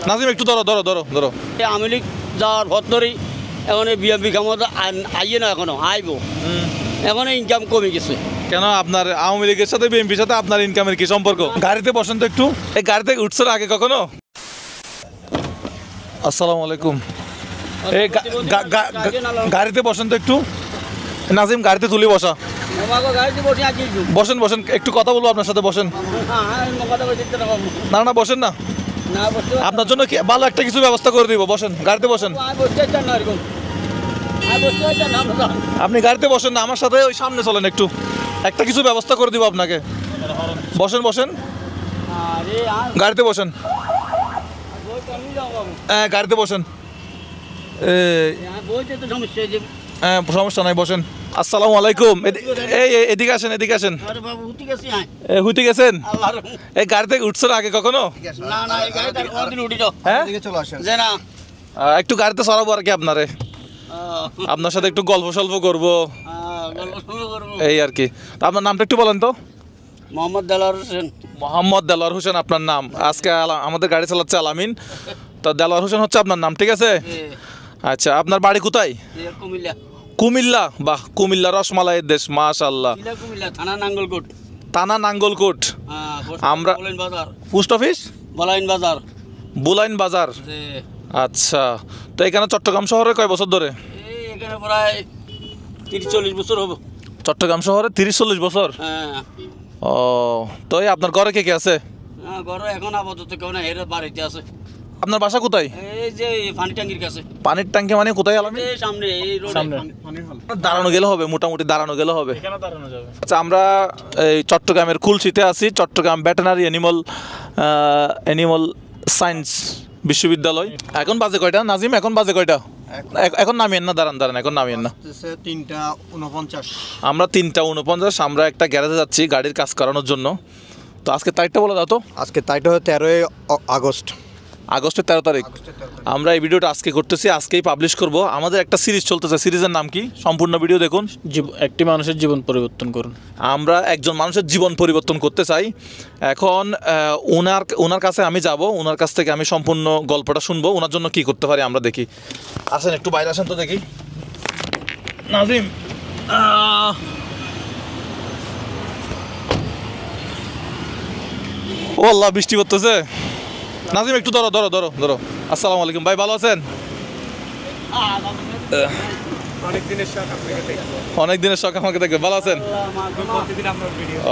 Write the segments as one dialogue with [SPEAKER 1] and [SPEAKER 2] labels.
[SPEAKER 1] নাজিম একটু ধরো ধরো ধরো ধরো।
[SPEAKER 2] আওয়ামী লীগ যাওয়ার ভর ধরেই এখন বিএনপি ক্ষমতা আইয়ে না, এখনো আইব, এখন ইনকাম কমে গেছে।
[SPEAKER 1] কেন আপনার আওয়ামী লীগের সাথে বিএনপির সাথে আপনার ইনকামের কি সম্পর্ক? গাড়িতে বসেন তো একটু। এই গাড়িতে উঠছেন আগে কখনো? আসসালামু আলাইকুম। এই গাড়িতে বসেন তো একটু। নাজিম গাড়িতে তুলি বসা। বসেন বসেন, একটু কথা বলবো আপনার সাথে, বসেন। না না বসেন না, আপনার জন্য কি ভালো একটা কিছু ব্যবস্থা করে দিব, বসেন গাড়িতে বসেন। আপনি গাড়িতে বসেন না, আমার সাথে ওই সামনে চলেন একটু, একটা কিছু ব্যবস্থা করে দিব আপনাকে। বসেন বসেন, গাড়িতে বসেন। হ্যাঁ গাড়িতে বসেন। হ্যাঁ সমস্যা নাই, বসেন। আসসালামু আলাইকুম। এই এদিকে আসেন, এদিকে আসেন। হুইতে গেছেন? এই গাড়িতে উঠছেন আগে কখনো? হ্যাঁ একটু গাড়িতে সরাবো আর কি আপনারে, আপনার সাথে একটু গল্প সল্প করবো এই আর কি। আপনার নামটা একটু বলেন তো।
[SPEAKER 2] মোহাম্মদ দেলোয়ার হোসেন।
[SPEAKER 1] মোহাম্মদ দেলোয়ার হোসেন আপনার নাম। আজকে আমাদের গাড়ি চালাচ্ছে আলামিন, তো দেলোয়ার হোসেন হচ্ছে আপনার নাম, ঠিক আছে? আচ্ছা আপনার বাড়ি কোথায়?
[SPEAKER 2] কুমিল্লা।
[SPEAKER 1] কুমিল্লা? বাহ, কুমিল্লা রসমালাইয়ের দেশ, মাশাআল্লাহ।
[SPEAKER 2] কুমিল্লা থানা নাঙ্গলকোট।
[SPEAKER 1] থানা নাঙ্গলকোট। আমরা পোস্ট অফিস
[SPEAKER 2] বলাইন বাজার।
[SPEAKER 1] বুলাইন বাজার। আচ্ছা, তো এখানে চট্টগ্রাম শহরে কয় বছর ধরে?
[SPEAKER 2] এখানে প্রায় 30-40 বছর হবে।
[SPEAKER 1] চট্টগ্রাম শহরে 30-40 বছর? ও, তো এই আপনার ঘরে কে কে আছে?
[SPEAKER 2] ঘরে এখন আপাতত কেউ না, এর বাড়িতে আছে।
[SPEAKER 1] আপনার বাসা কোথায়?
[SPEAKER 2] এই যে পানি ট্যাঙ্কির কাছে।
[SPEAKER 1] পানির ট্যাঙ্কি মানে কোথায় আলামিন?
[SPEAKER 2] এই সামনে, এই রোডে।
[SPEAKER 1] দাঁড়ানো গেলে হবে, মোটামুটি দাঁড়ানো গেলে হবে। এখানে দাঁড়ানো যাবে। আচ্ছা আমরা এই চট্টগ্রামের খুলশীতে আছি, চট্টগ্রাম ভেটেরিনারি অ্যানিমাল সায়েন্স বিশ্ববিদ্যালয়। এখন বাজে কয়টা নাজিম? এখন বাজে কয়টা? এখন নামিয়েন না, দাঁড়ান দাঁড়ান, এখন নামিয়েন না।
[SPEAKER 2] 3:49।
[SPEAKER 1] আমরা 3:49, আমরা একটা গ্যারেজে যাচ্ছি গাড়ির কাজ করানোর জন্য। তো আজকে তারিখটা বলে দাও তো।
[SPEAKER 3] আজকে তারিখটা হলো 13 আগস্ট।
[SPEAKER 1] আগস্টের 13 তারিখ। আমরা এই ভিডিওটা আজকে করতেছি, আজকেই পাবলিশ করব। আমাদের একটা সিরিজ চলতেছে, সিরিজের নাম কি? সম্পূর্ণ ভিডিও দেখুন।
[SPEAKER 4] একটি মানুষের জীবন পরিবর্তন করুন।
[SPEAKER 1] আমরা একজন মানুষের জীবন পরিবর্তন করতে চাই। এখন ওনার কাছে আমি যাব, ওনার কাছ থেকে আমি সম্পূর্ণ গল্পটা শুনবো। ওনার জন্য কি করতে পারি আমরা দেখি। আসেন একটু বাইরে আসেন তো দেখি। নাজিম ও আল্লাহ, বৃষ্টি পড়তেছে। নাজিম একটু ধরো ধরো ধরো ধরো। আসসালামু আলাইকুম ভাই, ভালো আছেন? অনেক দিনের শখ আমাকে দেখবে, ভালো আছেন?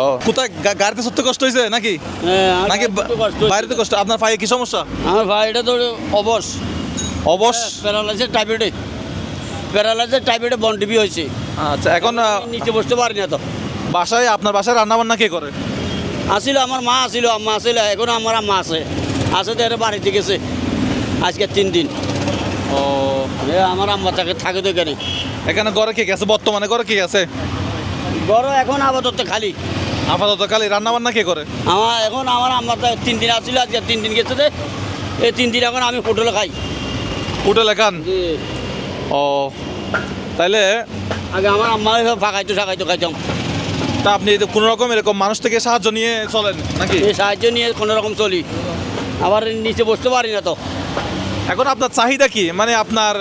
[SPEAKER 1] ও কোথায় গাড়িতে সত্যি কষ্ট হয়েছে নাকি? নাকি বাইরেতে কষ্ট? আপনার পায়ে কি সমস্যা?
[SPEAKER 2] আমার ভাইটা তো অবশ প্যারালাইসিস টাইপের বন টিভি হয়েছে।
[SPEAKER 1] আচ্ছা, এখন
[SPEAKER 2] নিচে বসতে পারি না তো।
[SPEAKER 1] বাসায় আপনার বাসায় রান্না বান্না কে করে?
[SPEAKER 2] আসিল আমার মা, আসিল আম্মা আসিল, এখন আমার আম্মা আছে তো এর বাড়িতে গেছে আজকে 3 দিন।
[SPEAKER 1] ও
[SPEAKER 2] আমার আম্মা থাকে তো এখানে।
[SPEAKER 1] এখানে ঘরে কে আছে বর্তমানে? ঘরে কে আছে?
[SPEAKER 2] ঘর এখন আপাতত খালি।
[SPEAKER 1] আপাতত খালি। রান্না বান্না কে করে?
[SPEAKER 2] এখন আমার আম্মা 3 দিন আসছিল, আজকে 3 দিন গেছে। এই 3 দিন এখন আমি হোটেলে খাই।
[SPEAKER 1] হোটেলে খান? ও তাইলে
[SPEAKER 2] আগে আমার আম্মা ফাঁকাইতো খাইতাম।
[SPEAKER 1] তা আপনি কোনো রকম এরকম মানুষ থেকে সাহায্য নিয়ে চলেন নাকি?
[SPEAKER 2] এই সাহায্য নিয়ে কোনো রকম চলি, আবার নিচে বসতে পারি না তো।
[SPEAKER 1] এখন আপনার চাহিদা কি? মানে আপনার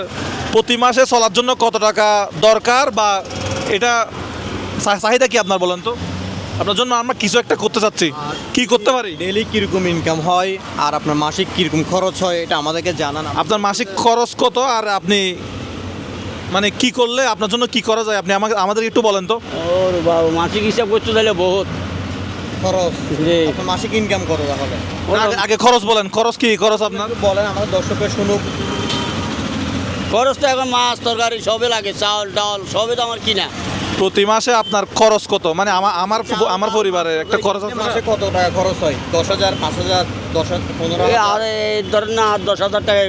[SPEAKER 1] প্রতি মাসে চলার জন্য কত টাকা দরকার, বা এটা চাহিদা কি আপনার বলেন তো? আপনার জন্য আমরা কিছু একটা করতে চাচ্ছি, কি করতে পারি?
[SPEAKER 3] ডেইলি কীরকম ইনকাম হয় আর আপনার মাসিক কীরকম খরচ হয় এটা আমাদেরকে জানান।
[SPEAKER 1] আপনার মাসিক খরচ কত, আর আপনি মানে কি করলে আপনার জন্য কি করা যায় আপনি আমাদের একটু বলেন তো।
[SPEAKER 2] ওর বাবা, মাসিক হিসাব করতে তাহলে বহুত
[SPEAKER 3] খরচ। মাসিক ইনকাম করো তাহলে
[SPEAKER 1] আগে খরচ বলেন। খরচ কি খরচ আপনার
[SPEAKER 3] বলেন, আমাদের দর্শকের শুনুক।
[SPEAKER 2] খরচ তো এখন মাছ তরকারি সবে লাগে, চাউল ডাল সবে তো আমার কিনা।
[SPEAKER 1] প্রতি মাসে আপনার খরচ কত? মানে আমার পরিবারের একটা খরচ আছে।
[SPEAKER 3] মাসে কত টাকা খরচ হয়? 10,000, 5,000, 10,000, 15,000?
[SPEAKER 2] আর ধরেন না 10,000 টাকা।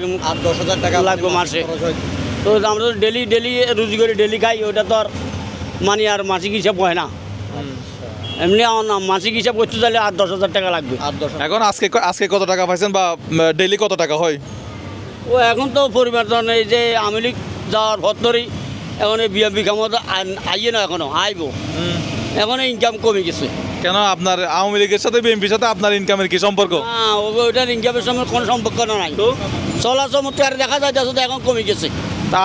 [SPEAKER 3] 10,000 টাকা
[SPEAKER 2] লাগবে মাসে। তো আমরা তো ডেলি রুজি করে ডেলি খাই, ওটা তো আর মানে আর মাসিক হিসাব হয় না। এমনি মাসিক হিসাব করতে চাইলে 10,000 টাকা লাগবে।
[SPEAKER 1] এখন আজকে কত টাকা পাইছেন, বা ডেইলি কত টাকা হয়?
[SPEAKER 2] ও এখন তো পরিবর্তন, এই যে আওয়ামী লীগ যাওয়ার ভর ধরেই এখন বিএনপি ক্ষমতা আইয়ে না, এখনো আইব, এখন ইনকাম কমে গেছে।
[SPEAKER 1] কেন আপনার আওয়ামী লীগের সাথে বিএনপির সাথে আপনার ইনকামের কি সম্পর্ক?
[SPEAKER 2] না, ওইটার ইনকামের সঙ্গে কোনো সম্পর্ক নাই।
[SPEAKER 1] তো
[SPEAKER 2] চলা চমৎকার দেখা যায় যে এখন কমে গেছে।
[SPEAKER 1] তা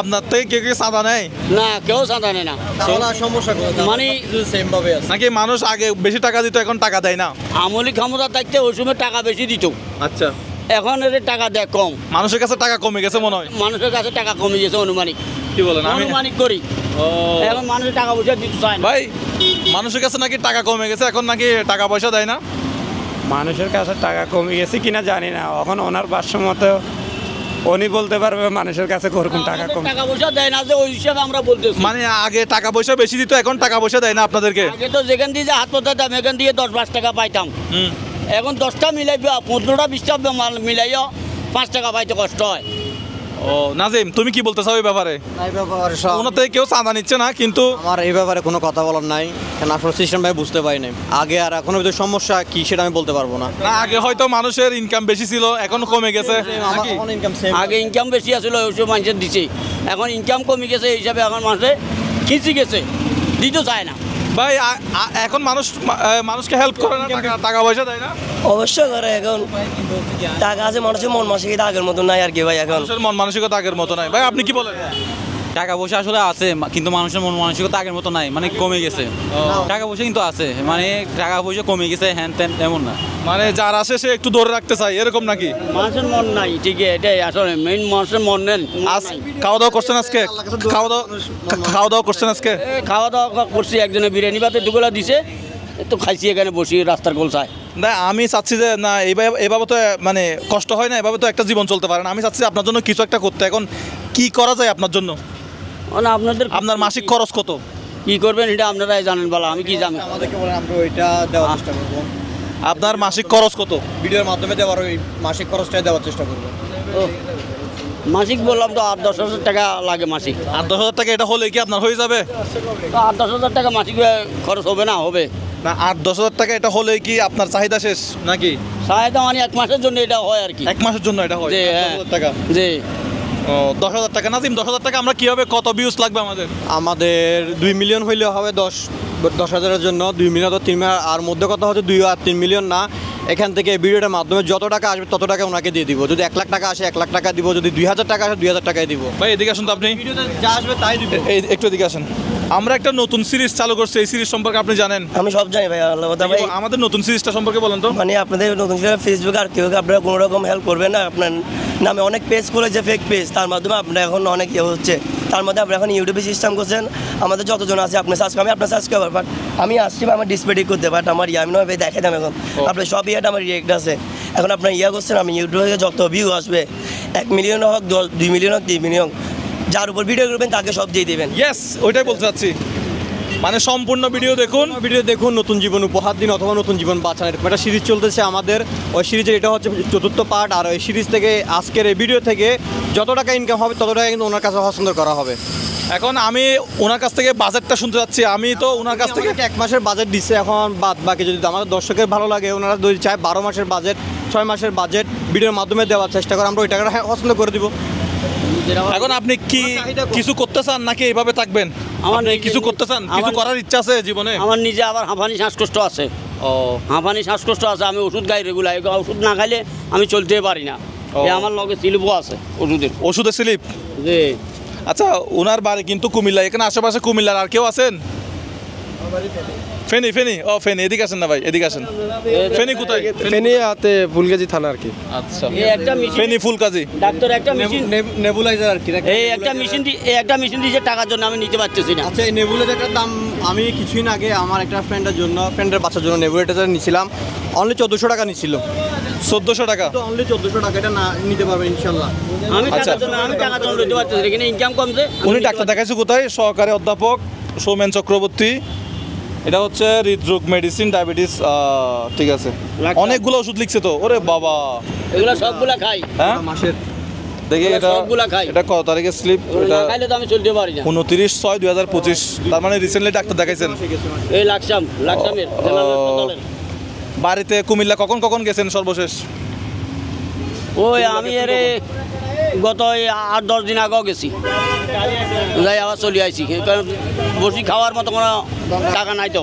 [SPEAKER 1] আপনার থেকে কেউ চাঁদা নেয়
[SPEAKER 2] না, কেউ চাঁদা নেয় না।
[SPEAKER 3] তাহলে সমস্যা
[SPEAKER 2] মানে
[SPEAKER 3] সেম ভাবে আছে।
[SPEAKER 1] নাকি মানুষ আগে বেশি টাকা দিত এখন টাকা দেয় না?
[SPEAKER 2] আমলি ক্ষমতা থাকতে ওই সময় টাকা বেশি দিত,
[SPEAKER 1] আচ্ছা,
[SPEAKER 2] এখন এর টাকা দেয় কম।
[SPEAKER 1] মানুষের কাছে টাকা কমে গেছে মনে হয়।
[SPEAKER 2] মানুষের কাছে টাকা কমে গেছে অনুমানিক।
[SPEAKER 1] কি বলেন? আমি
[SPEAKER 2] অনুমানিক করি এখন মানুষের টাকা পয়সা দিতে চায় না।
[SPEAKER 1] ভাই, মানুষের কাছে নাকি টাকা কমে গেছে, এখন নাকি টাকা পয়সা দেয় না?
[SPEAKER 5] মানুষের কাছে টাকা কমে গেছে কিনা জানি না, এখন ওনার ভাষ্য মতো উনি বলতে পারবে মানুষের কাছে কোরকম টাকা
[SPEAKER 2] আমাদের
[SPEAKER 5] কম।
[SPEAKER 2] টাকা পয়সা দেয় না, যে ওই হিসাবে আমরা বলতেছি।
[SPEAKER 1] মানে আগে টাকা পয়সা বেশি দিত, এখন টাকা পয়সা দেয় না আপনাদেরকে?
[SPEAKER 2] আগে তো যেখান দিয়ে যে হাত পাতাম এখান দিয়ে 10-5 টাকা পাইতাম,
[SPEAKER 1] হুম।
[SPEAKER 2] এখন 10টা মিলাই 15টা 20টা মিলাইও 5 টাকা পাইতে কষ্ট হয়।
[SPEAKER 1] ও নাজিম, তুমি কি বলতে চাও এই ব্যাপারে?
[SPEAKER 3] এই ব্যাপারে সব
[SPEAKER 1] ওনার থেকে কেউ চাঁদা নিচ্ছে না, কিন্তু
[SPEAKER 3] আমার এই ব্যাপারে কোনো কথা বলার নাই, কারণ আসলে সিস্টেম ভাই বুঝতে পারি নাই আগে আর এখনো ভিতরে সমস্যা কি সেটা আমি বলতে পারবো না।
[SPEAKER 1] না, আগে হয়তো মানুষের ইনকাম বেশি ছিল, এখন কমে গেছে
[SPEAKER 3] আমার
[SPEAKER 1] নাকি?
[SPEAKER 3] এখন ইনকাম সেম।
[SPEAKER 2] আগে ইনকাম বেশি আসলে ওই সব মানুষের দিছে, এখন ইনকাম কমে গেছে, এই হিসাবে এখন মানুষে খিচি গেছে, দিতে চায় না।
[SPEAKER 1] ভাই এখন মানুষকে হেল্প করে না, টাকা পয়সা দেয় না?
[SPEAKER 6] অবশ্যই করে। এখন টাকা আছে, মানুষের মন মানসিকতা আগের মতো নাই আর কি ভাই। এখন
[SPEAKER 1] মানুষের মন মানসিকতা আগের মতো নাই। ভাই আপনি কি বলেন?
[SPEAKER 7] টাকা পয়সা আসলে আছে, কিন্তু মানুষের মন মানসিকতা আগের মতো নাই, মানে কমে গেছে। টাকা পয়সা কিন্তু আছে, মানে টাকা পয়সা কমে গেছে, হ্যান ত্যান এমন না।
[SPEAKER 1] মানে যার আসে সে একটু ধরে রাখতে চাই, এরকম নাকি?
[SPEAKER 2] মানুষের মন নাই, ঠিক এটাই আসলে মেইন, মানুষের মন নেন।
[SPEAKER 1] আজ খাওয়া দাওয়া করছেন আজকে? খাওয়া দাওয়া করছেন আজকে?
[SPEAKER 2] খাওয়া দাওয়া করছি, একজনে বিরিয়ানি ভাতে দুগুলা দিছে, তো খাইছি এখানে বসি রাস্তার গোলসায়।
[SPEAKER 1] না, আমি চাচ্ছি যে না, এভাবে তো মানে কষ্ট হয় না, এভাবে তো একটা জীবন চলতে পারে না। আমি চাচ্ছি আপনার জন্য কিছু একটা করতে। এখন কি করা যায় আপনার জন্য?
[SPEAKER 2] মানে
[SPEAKER 1] আপনার মাসিক খরচ কত?
[SPEAKER 2] কি করবেন এটা আপনারাই জানেন, বলা আমি কি জানি।
[SPEAKER 3] আমাদেরকে বলেন, আমরা ওইটা দেওয়ার চেষ্টা করবো।
[SPEAKER 1] আপনার মাসিক খরচ কত?
[SPEAKER 3] ভিডিওর মাধ্যমে দেওয়ার ওই মাসিক খরচটাই দেওয়ার চেষ্টা করবো।
[SPEAKER 2] ও, মাসিক বললাম তো 8-10 হাজার টাকা লাগে মাসিক।
[SPEAKER 1] 8-10 হাজার টাকা এটা হলে কি আপনার হয়ে যাবে?
[SPEAKER 2] তো 8-10 হাজার টাকা মাসিক খরচ হবে না? হবে
[SPEAKER 1] না, 8-10 হাজার টাকা এটা হলে কি আপনার চাহিদা শেষ নাকি?
[SPEAKER 2] সহায়তা মানে 1 মাসের জন্য এটা হয় আর কি।
[SPEAKER 1] 1 মাসের জন্য এটা হয়?
[SPEAKER 2] জি,
[SPEAKER 1] 10,000 টাকা।
[SPEAKER 2] জি।
[SPEAKER 1] ও, 10,000 টাকা। নাজিম, 10,000 টাকা আমরা কিভাবে, কত ভিউজ লাগবে আমাদের?
[SPEAKER 3] আমাদের 2 মিলিয়ন হইলে হবে 10,000-এর জন্য 2 মিলিয়ন তো 3 মিলিয়ন, আর মধ্যে কথা হচ্ছে 2 আর 3 মিলিয়ন না। এখান থেকে ভিডিওটার মাধ্যমে যত টাকা আসবে তত টাকা ওনাকে দিয়ে দিব। যদি 1 লাখ টাকা আসে 1 লাখ টাকা দিব, যদি 2,000 টাকা আসে 2,000 টাকাই দিব।
[SPEAKER 1] ভাই এদিকে আসুন তো আপনি।
[SPEAKER 3] ভিডিওতে যা আসবে তাই দিব।
[SPEAKER 1] একটু এদিকে আসেন। আমরা একটা নতুন সিরিজ চালু করছি, এই সিরিজ সম্পর্কে আপনি জানেন?
[SPEAKER 6] আমি সব জানি ভাই, আল্লাহ কথা ভাই।
[SPEAKER 1] আমাদের নতুন সিরিজটা সম্পর্কে বলেন তো।
[SPEAKER 6] মানে আপনাদের নতুন ফেসবুক আর কেউ আপনারা কোনো রকম হেল্প করবেন না। আপনার নামে অনেক পেজ খুলেছে, ফেক পেজ, তার মাধ্যমে আপনার এখন অনেক ইয়ে হচ্ছে। তার মধ্যে আপনারা এখন ইউটিউবে সিস্টেম করছেন, আমাদের যতজন আছে আপনি আমি আপনার সাবস্ক্রাইবার, বাট আমি আসছি বা আমার ডিসপ্লে ঠিক করতে, বাট আমার আমি নয় ভাই দেখে দাম। এখন আপনার সব ইয়েটা আমার রিয়েক্ট আছে। এখন আপনার করছেন, আমি ইউটিউবে যত ভিউ আসবে 1 মিলিয়ন হোক, 2 মিলিয়ন হোক, 3 মিলিয়ন, যার উপর ভিডিও করবেন তাকে সব দিয়ে দেবেন।
[SPEAKER 1] ইয়েস, ওইটাই বলতে চাচ্ছি। মানে সম্পূর্ণ ভিডিও দেখুন,
[SPEAKER 3] নতুন জীবন উপহার দিন অথবা নতুন জীবন বাঁচান, এরকম একটা সিরিজ চলতেছে আমাদের। ওই সিরিজের এটা হচ্ছে 4র্থ পার্ট। আর ওই সিরিজ থেকে আজকের এই ভিডিও থেকে যত টাকা ইনকাম হবে তত টাকা কিন্তু ওনার কাছে হস্তান্তর করা হবে।
[SPEAKER 1] এখন আমি ওনার কাছ থেকে বাজেটটা শুনতে যাচ্ছি। আমি তো ওনার কাছ থেকে
[SPEAKER 3] 1 মাসের বাজেট দিচ্ছে, এখন বাদ বাকি যদি আমাদের দর্শকের ভালো লাগে, ওনারা যদি চায় 12 মাসের বাজেট, 6 মাসের বাজেট ভিডিওর মাধ্যমে দেওয়ার চেষ্টা করে, আমরা ওই টাকাটা হস্তান্তর করে দিব।
[SPEAKER 1] এখন আপনি কি কিছু করতে চান নাকি এইভাবে থাকবেন?
[SPEAKER 2] আমার
[SPEAKER 1] আপনি কিছু করতে চান? কিছু করার ইচ্ছা আছে জীবনে?
[SPEAKER 2] আমার নিজে আবার হাঁফানি শ্বাসকষ্ট আছে।
[SPEAKER 1] ও,
[SPEAKER 2] হাঁফানি শ্বাসকষ্ট আছে, আমি ওষুধ খাই রেগুলার। ওষুধ না খাইলে আমি চলতে পারি না। আমার লগে স্লিপও আছে
[SPEAKER 1] ওষুধের স্লিপ?
[SPEAKER 2] জি।
[SPEAKER 1] আচ্ছা, ওনার বাড়ি কিন্তু কুমিল্লা। এখানে আশেপাশে কুমিল্লার আর কেউ আছেন? ফেনী? ও ফেনী, এদিকে আসেন না ভাই, এদিকে আসেন। ফেনী কোথায়?
[SPEAKER 5] ফেনী হাতে ফুলগাজী থানা আর কি।
[SPEAKER 1] আচ্ছা,
[SPEAKER 2] এই একটা মেশিন,
[SPEAKER 1] ফেনী ফুলকাজী।
[SPEAKER 2] ডাক্তার একটা মেশিন,
[SPEAKER 3] নেবুলাইজার আর কি।
[SPEAKER 2] এই একটা মেশিন দিয়েছে টাকার জন্য আমি নিতে পারতেছি না।
[SPEAKER 3] আচ্ছা, এই নেবুলাইজারটার দাম আমি কিছুদিন আগে আমার একটা ফ্রেন্ডের বাচ্চার জন্য নেবুলাইজার নিয়েছিলাম, অনলি 1,400 টাকা নিচ্ছিল।
[SPEAKER 1] 1,400 টাকা?
[SPEAKER 3] তো অনলি 1,400 টাকা, এটা না নিতে পারবেন ইনশাল্লাহ।
[SPEAKER 2] আমি
[SPEAKER 1] আচ্ছা।
[SPEAKER 2] টাকার জন্য নিতে পারতেছি না, কিন্তু ইনকাম কমছে।
[SPEAKER 1] উনি ডাক্তার দেখাইছে কোথায়? সহকারী অধ্যাপক সৌমেন চক্রবর্তী। এটা হচ্ছে হৃদরোগ, মেডিসিন, ডায়াবেটিস। ঠিক আছে, অনেকগুলো ওষুধ লিখছে তো। ওরে বাবা,
[SPEAKER 2] এগুলো সবগুলা খাই।
[SPEAKER 1] হ্যাঁ
[SPEAKER 3] মাসের
[SPEAKER 1] দেখি এটা
[SPEAKER 2] সবগুলা খাই।
[SPEAKER 1] এটা কত তারিখের স্লিপ?
[SPEAKER 2] না
[SPEAKER 1] এটা
[SPEAKER 2] খাইলে তো আমি চলতে পারি না।
[SPEAKER 1] 29/6/2025। তার মানে রিসেন্টলি ডাক্তার দেখাইছেন?
[SPEAKER 2] এই লাকসামের জেনারেল হাসপাতালে।
[SPEAKER 1] বাড়িতে কুমিল্লা কখন গেছেন সর্বশেষ?
[SPEAKER 2] ওই আমি গত 8-10 দিন আগেও গেছি, যাই আবার চলে আইছি, কারণ বসি খাওয়ার মতো কোনো টাকা নাই তো।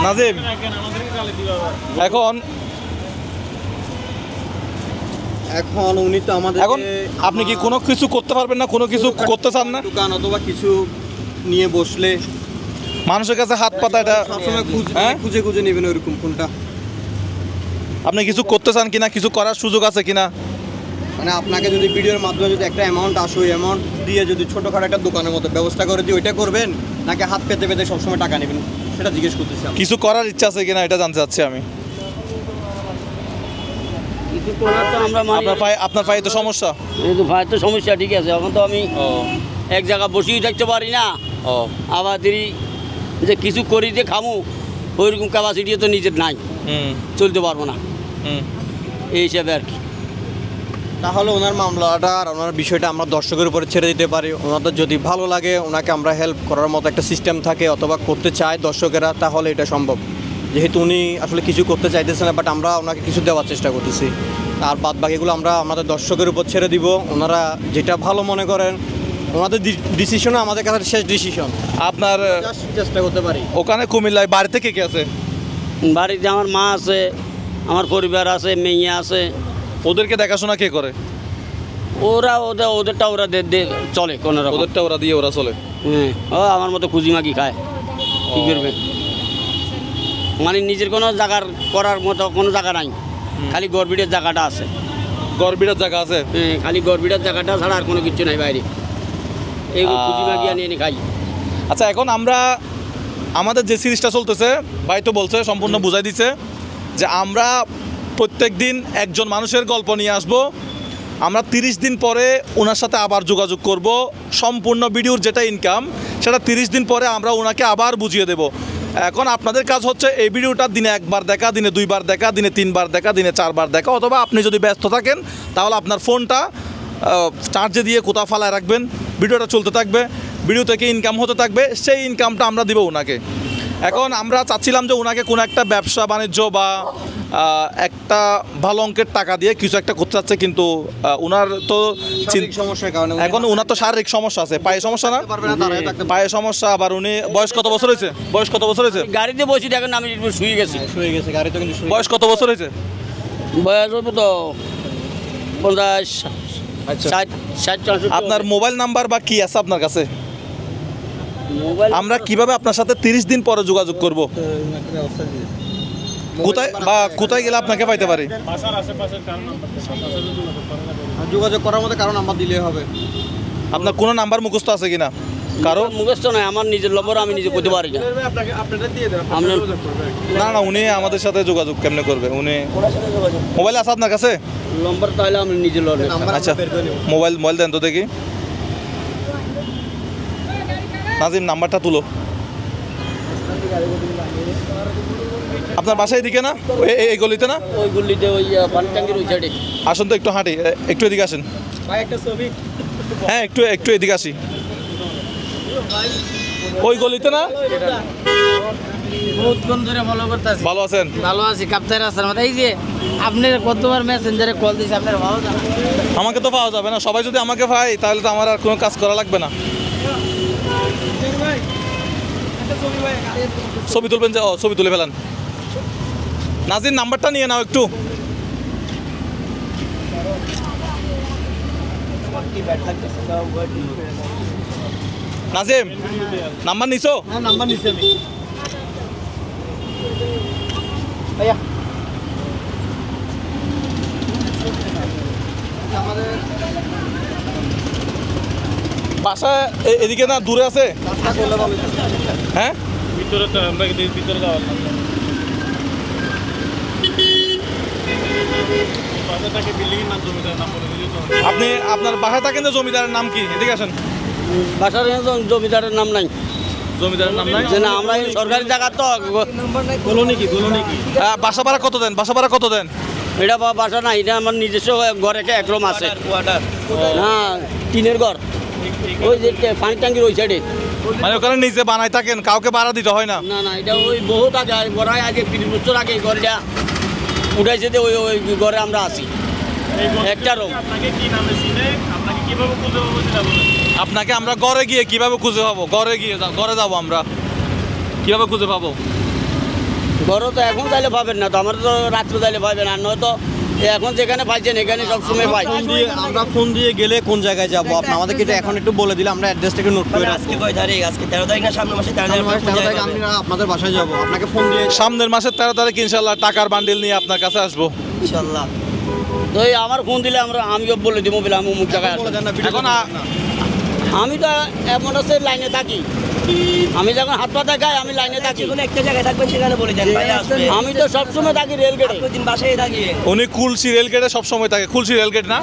[SPEAKER 1] নাজিম, এখন
[SPEAKER 3] উনি তো আমাদের
[SPEAKER 1] এখন আপনি কি কোনো কিছু করতে পারবেন না, কোনো কিছু করতে চান না?
[SPEAKER 3] দোকান অথবা কিছু নিয়ে বসলে
[SPEAKER 1] মানুষের কাছে হাত পাতা, এটা
[SPEAKER 3] সবসময়
[SPEAKER 1] হ্যাঁ?
[SPEAKER 3] খুঁজে খুঁজে নেবেন ওইরকম কোনটা,
[SPEAKER 1] আপনি কিছু করতে চান কিনা, কিছু করার সুযোগ আছে কিনা?
[SPEAKER 3] মানে আপনাকে যদি ভিডিওর মাধ্যমে যদি একটা অ্যামাউন্ট আসে, ওই অ্যামাউন্ট দিয়ে যদি ছোটোখাটো একটা দোকানের মতো ব্যবস্থা করে দিয়ে ওইটা করবেন, নাকি হাত পেতে পেতে সবসময় টাকা নেবেন, সেটা জিজ্ঞেস করতেছি আমি।
[SPEAKER 1] কিছু করার ইচ্ছা আছে কিনা এটা জানতে চাচ্ছি আমি।
[SPEAKER 2] কিছু করার তো আমরা
[SPEAKER 1] আপনার পায়ে তো সমস্যা।
[SPEAKER 2] এই তো ভাই তো সমস্যা, ঠিক আছে, এখন তো আমি এক জায়গায় বসেই থাকতে পারি না, আবার তিনি যে কিছু করি যে খামু ওইরকম ক্যাপাসিটিও তো নিজের নাই, চলতে পারবো না, এই হিসাবে আর কি।
[SPEAKER 3] তাহলে ওনার মামলাটা আর ওনার বিষয়টা আমরা দর্শকের উপরে ছেড়ে দিতে পারি। ওনাদের যদি ভালো লাগে, ওনাকে আমরা হেল্প করার মতো একটা সিস্টেম থাকে অথবা করতে চায় দর্শকেরা, তাহলে এটা সম্ভব। যেহেতু উনি আসলে কিছু করতে চাইতেছে না, বাট আমরা ওনাকে কিছু দেওয়ার চেষ্টা করতেছি। আর বাদ বাকিগুলো আমরা আমাদের দর্শকের উপর ছেড়ে দিব, ওনারা যেটা ভালো মনে করেন। ওনাদের ডিসিশনও আমাদের কাছে শেষ ডিসিশন।
[SPEAKER 1] আপনার
[SPEAKER 3] চেষ্টা করতে পারি।
[SPEAKER 1] ওখানে কুমিল্লায় বাড়িতে কে কে আছে?
[SPEAKER 2] বাড়িতে আমার মা আছে, আমার পরিবার আছে, মেয়ে আছে।
[SPEAKER 1] ওদেরকে দেখাশোনা কে করে?
[SPEAKER 2] ওদেরটা ওরা চলে কোনো রকম,
[SPEAKER 1] ওদেরটা ওরা দিয়ে ওরা চলে।
[SPEAKER 2] হ্যাঁ, ও আমার মতো খুঁজিমাকি খায়, কী করবে? মানে নিজের কোনো জায়গার করার মতো কোনো জায়গা নাই, খালি গড়বিড়ের জায়গাটা আছে।
[SPEAKER 1] গড়বিড়ার জায়গা আছে?
[SPEAKER 2] হ্যাঁ, খালি গড়বিড়ের জায়গাটা ছাড়া আর কোনো কিছু নাই বাইরে, এইগুলো খুঁজিমাকি আনিয়ে খাই।
[SPEAKER 1] আচ্ছা, এখন আমরা আমাদের যে সিরিজটা চলতেছে, ভাই তো বলছে, সম্পূর্ণ বুঝাই দিচ্ছে যে আমরা প্রত্যেক দিন একজন মানুষের গল্প নিয়ে আসব। আমরা 30 দিন পরে ওনার সাথে আবার যোগাযোগ করব। সম্পূর্ণ ভিডিওর যেটা ইনকাম, সেটা 30 দিন পরে আমরা ওনাকে আবার বুঝিয়ে দেব। এখন আপনাদের কাজ হচ্ছে এই ভিডিওটা দিনে 1 বার দেখা, দিনে 2 বার দেখা, দিনে 3 বার দেখা, দিনে 4 বার দেখা, অথবা আপনি যদি ব্যস্ত থাকেন তাহলে আপনার ফোনটা চার্জে দিয়ে কোথাও ফালায় রাখবেন, ভিডিওটা চলতে থাকবে, ভিডিও থেকে ইনকাম হতে থাকবে, সেই ইনকামটা আমরা দিব ওনাকে। এখন আমরা চাচ্ছিলাম যে ওনাকে কোনো একটা ব্যবসা বাণিজ্য বা একটা ভালো অঙ্কের টাকা দিয়ে কিছু একটা করতে চাচ্ছে, কিন্তু ওনার তো
[SPEAKER 3] সমস্যার কারণে
[SPEAKER 1] এখন ওনার তো শারীরিক সমস্যা আছে, পায়ে সমস্যা না, পায়ে সমস্যা। আবার উনি বয়স কত বছর হয়েছে?
[SPEAKER 2] গাড়িতে বসি দেখেন, আমি শুয়ে গেছি।
[SPEAKER 3] গাড়িতে কিন্তু
[SPEAKER 1] বয়স কত বছর হয়েছে?
[SPEAKER 2] বয়স হবো তো 50,
[SPEAKER 1] আচ্ছা,
[SPEAKER 2] 60।
[SPEAKER 1] আপনার মোবাইল নাম্বার বা কি আছে আপনার কাছে?
[SPEAKER 2] মোবাইল
[SPEAKER 1] আমরা কিভাবে আপনার সাথে 30 দিন পরে যোগাযোগ করব? কোথায় গেলে আপনাকে পাইতে পারি?
[SPEAKER 3] যোগাযোগ করার মতো কারণ নাম্বার দিলেই হবে।
[SPEAKER 1] আপনার কোনো নাম্বার মুখস্থ আছে কিনা? কারো
[SPEAKER 2] মুখস্থ নয়, আমার নিজের নম্বর আমি নিজে করতে পারি না।
[SPEAKER 1] না, উনি আমাদের সাথে যোগাযোগ কেমনে করবে? উনি মোবাইল আছে আপনার কাছে?
[SPEAKER 2] নম্বর তাহলে আমি নিজের
[SPEAKER 1] আচ্ছা, মোবাইল দেন তো দেখি। নাজিম, নাম্বারটা তুলো। আপনার বাসায় এদিকে না, এই গলিতে না?
[SPEAKER 2] ওই গলিতে, ওই পানি ট্যাঙ্কির ওই সাইডে।
[SPEAKER 1] আসুন তো, একটু হাঁটি, একটু এদিকে আসেন। হ্যাঁ, একটু এদিকে আসি। ওই গলিতে না?
[SPEAKER 8] বহুতক্ষণ ধরে ফলো করতেছি।
[SPEAKER 1] ভালো আছেন?
[SPEAKER 8] ভালো আছি, কাপ্তাই রাস্তার মধ্যে। এই যে আপনার কতবার মেসেঞ্জারে কল দিয়েছি, আপনার ভালো জানেন।
[SPEAKER 1] আমাকে তো পাওয়া যাবে না, সবাই যদি আমাকে পায় তাহলে তো আমার আর কোনো কাজ করা লাগবে না। ছবি তুলবেন যে? ছবি তুলে ফেলান। নাজির, নাম্বারটা নিয়ে নাও একটু। নাজিম, নাম্বার নিছো?
[SPEAKER 3] হ্যাঁ, নাম্বার নিচ্ছি আমি।
[SPEAKER 1] বাসা এদিকে না, দূরে আছে? হ্যাঁ,
[SPEAKER 4] ভিতরে তো আমরা ভিতরে যাওয়ার
[SPEAKER 1] আপনি আপনার বাসায় থাকেন যে জমিদারের নাম কি? এদিকে আসেন।
[SPEAKER 2] বাসার জমিদারের নাম নাই।
[SPEAKER 1] জমিদারের নাম নাই?
[SPEAKER 2] যে না, আমরা এই সরকারি জায়গা তো।
[SPEAKER 3] বলো নাকি?
[SPEAKER 1] বাসা ভাড়া কত দেন?
[SPEAKER 2] এটা বাসা না, এটা আমার নিজস্ব ঘরে এক রুম আছে। না, টিনের ঘর, ওই যে পানি ট্যাঙ্কির ওই সাইডে।
[SPEAKER 1] মানে ওখানে নিজে বানাই থাকেন, কাউকে ভাড়া দিতে হয় না?
[SPEAKER 2] না, এটা ওই বহুত আগে, গড়ায় আগে 30 বছর আগে ঘরটা উঠাইছে যে ওই ওই ঘরে আমরা আছি একটা রুম।
[SPEAKER 4] আপনাকে কি নামে চিনে, আপনাকে কিভাবে খুঁজে পাবো সেটা বলুন।
[SPEAKER 1] আপনাকে আমরা ঘরে গিয়ে কিভাবে খুঁজে পাবো? ঘরে যাবো আমরা, কিভাবে খুঁজে পাবো?
[SPEAKER 2] ঘরও তো এখন চাইলে পাবেন না তো, আমার তো রাত্রে চাইলে পাবেন, আর নয়তো এখন যেখানে পাইছেন এখানে সবসময় পাই।
[SPEAKER 3] আমরা ফোন দিয়ে গেলে কোন জায়গায় যাবো আপনি আমাদেরকে এটা এখন একটু বলে দিলে আমরা অ্যাড্রেসটা একটু নোট করে
[SPEAKER 6] মানে আজকে কয় তারিখ? আজকে 13 তারিখ না সামনের মাসে 13 তারিখ?
[SPEAKER 3] আমরা আপনাদের বাসায় যাবো, আপনাকে ফোন দিয়ে
[SPEAKER 1] সামনের মাসের 13 তারিখ ইনশাল্লাহ টাকার বান্ডিল নিয়ে আপনার কাছে আসবো।
[SPEAKER 6] ইনশাআল্লাহ।
[SPEAKER 2] তো এই আমার ফোন দিলে আমিও বলে দিব বলে আমি অমুক জায়গায়
[SPEAKER 3] বলে
[SPEAKER 2] আসবো।
[SPEAKER 3] দেন না, ভিডিও
[SPEAKER 1] এখন
[SPEAKER 2] আমি তো এমন আছে লাইনে থাকি, আমি যখন হাত পা দেখাই আমি লাইনে থাকি।
[SPEAKER 6] যেকোনো একটা জায়গায় থাকবেন সেখানে বলে দেন ভাই আসবে।
[SPEAKER 2] আমি তো সবসময় থাকি রেলগেটে।
[SPEAKER 6] প্রতিদিন বাসায় থাকি।
[SPEAKER 1] উনি কুলসি রেলগেটে সবসময় থাকে। কুলসি রেলগেট না?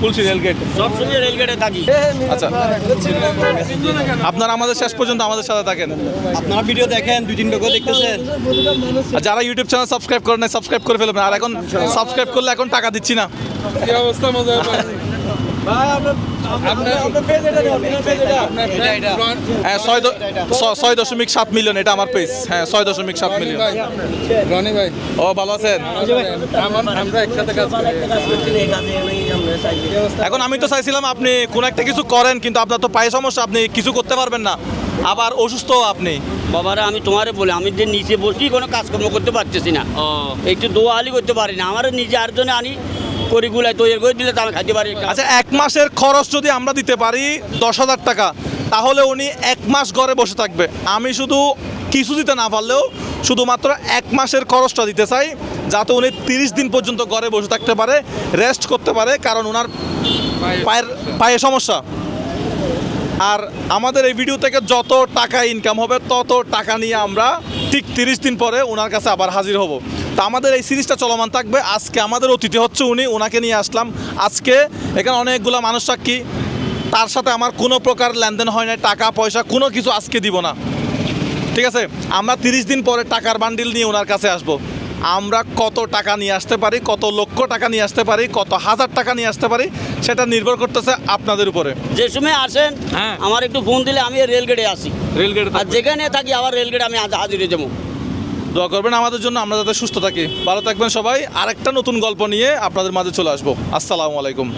[SPEAKER 1] কুলসি রেলগেট।
[SPEAKER 2] সবসময় রেলগেটে থাকি।
[SPEAKER 1] আচ্ছা, আপনারা আমাদের শেষ পর্যন্ত আমাদের সাথে থাকেন।
[SPEAKER 3] আপনারা ভিডিও দেখেন, 2-3 ভিডিও দেখতেছেন।
[SPEAKER 1] আর যারা ইউটিউব চ্যানেল সাবস্ক্রাইব করেন নাই সাবস্ক্রাইব করে ফেলবেন। আর এখন সাবস্ক্রাইব করলে এখন টাকা দিচ্ছি না।
[SPEAKER 4] কি অবস্থা মজা ভাই?
[SPEAKER 1] হ্যাঁ 6.7 মিলিয়ন এটা আমার পেজ। হ্যাঁ 6.7 মিলিয়ন।
[SPEAKER 4] রনি ভাই,
[SPEAKER 1] ও ভালো আছেন?
[SPEAKER 4] আমরা একসাথে কাজ করি।
[SPEAKER 1] এখন আমি তো চাইছিলাম আপনি কোন একটা কিছু করেন, কিন্তু আপনার তো পায়ে সমস্যা, আপনি কিছু করতে পারবেন না, আবার অসুস্থ আপনি।
[SPEAKER 2] বাবারা আমি তোমারে বলি, আমি যে নিচে বসি কোনো কাজকর্ম করতে পারতেছি না, একটু দোয়ালি করতে পারি না। আমার নিজে আর জন্য আনি করি গুলাই তৈরি করে দিলে তো আমি খাইতে পারি।
[SPEAKER 1] আচ্ছা, 1 মাসের খরচ যদি আমরা দিতে পারি 10,000 টাকা, তাহলে উনি 1 মাস ঘরে বসে থাকবে। আমি শুধু কিছু দিতে না পারলেও শুধুমাত্র 1 মাসের খরচটা দিতে চাই, যাতে উনি 30 দিন পর্যন্ত ঘরে বসে থাকতে পারে, রেস্ট করতে পারে, কারণ ওনার পায়ে সমস্যা। আর আমাদের এই ভিডিও থেকে যত টাকা ইনকাম হবে তত টাকা নিয়ে আমরা ঠিক 30 দিন পরে ওনার কাছে আবার হাজির হব। তা আমাদের এই সিরিজটা চলমান থাকবে। আজকে আমাদের অতিথি হচ্ছে উনি, ওনাকে নিয়ে আসলাম। আজকে এখানে অনেকগুলো মানুষ সাক্ষী, তার সাথে আমার কোনো প্রকার লেনদেন হয় না, টাকা পয়সা কোনো কিছু আজকে দিব না, ঠিক আছে? আমরা 30 দিন পরে টাকার বান্ডিল নিয়ে ওনার কাছে আসব। আমরা কত টাকা নিয়ে আসতে পারি, কত লক্ষ টাকা নিয়ে আসতে পারি, কত হাজার টাকা নিয়ে আসতে পারি, সেটা নির্ভর করতেছে আপনাদের উপরে।
[SPEAKER 2] যে সময় আসেন
[SPEAKER 1] হ্যাঁ।
[SPEAKER 2] আমার একটু ফোন দিলে আমি রেলগেটে আসি,
[SPEAKER 1] রেলগেট
[SPEAKER 2] আর যেখানে থাকি আবার রেলগেটে আমি হাজির হয়ে যাবো।
[SPEAKER 1] দোয়া করবেন আমাদের জন্য, আমরা যাতে সুস্থ থাকি। ভালো থাকবেন সবাই। আরেকটা নতুন গল্প নিয়ে আপনাদের মাঝে চলে আসবো। আসসালামু আলাইকুম।